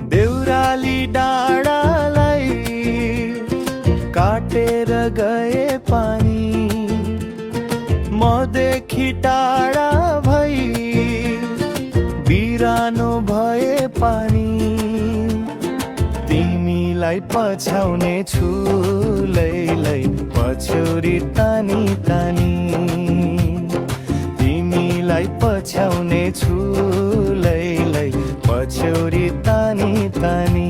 देउराली डाँडालाई काटेर गए पानी, मदेखि टाढा भई बिरानो भए पानी। तिमीलाई पछ्याउने छु लैलै पछ्यौरी तानी तानी, तिमीलाई पछ्याउने छु लैलै पछ्यौरी तानी तानी।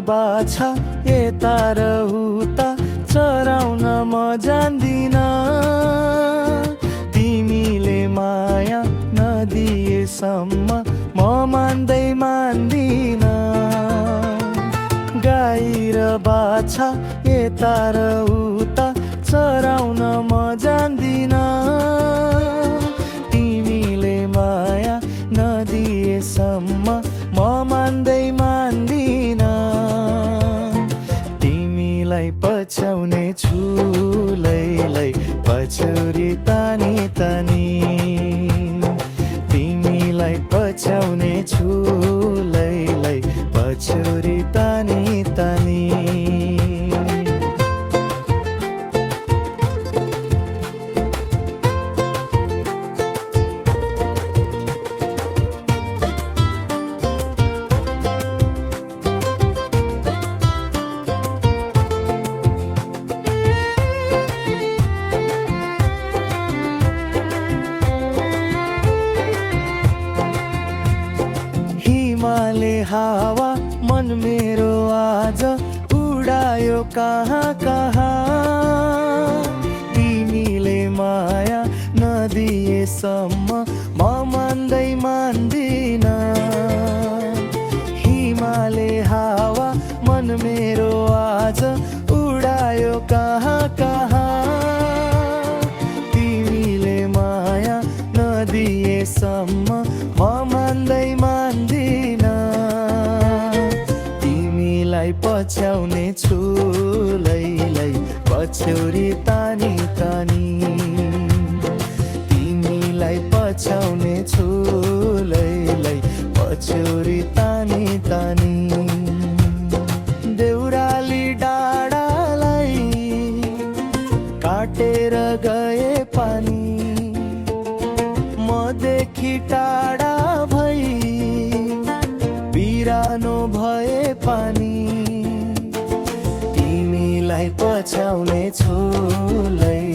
बाछा यता र उता चराउन म जान्दिन, तिमीले माया नदिएसम्म म मान्दिन। गाई र बाछा यता र उता चराउन म जान्दिन, तिमीले माया नदिएसम्म म मान्दिन। तिमीलाई पछ्याउने छु लैलै पछ्यौरी तानी तानी, तिमीलाई पछ्याउने छु लैलै पछ्यौरी तानी तानी। हिमाले हावा मन मेरो आज उडायो कहाँ कहाँ, तिमीले माया नदिएसम्म म मान्दिन। हिमाले हावा मन मेरो आज उडायो कहाँ कहाँ, तिमीले माया नदिएसम्म म मान्दिन। तिमीलाई पछ्याउने छु लैलै पछ्यौरी तानी तानी, तिमीलाई पछ्याउने छु लैलै पछ्यौरी तानी तानी। देउराली डाँडालाई काटेर गए पानी, मदेखि टाढा भई बिरानो भए पानी। तिमीलाई पछ्याउने छु लै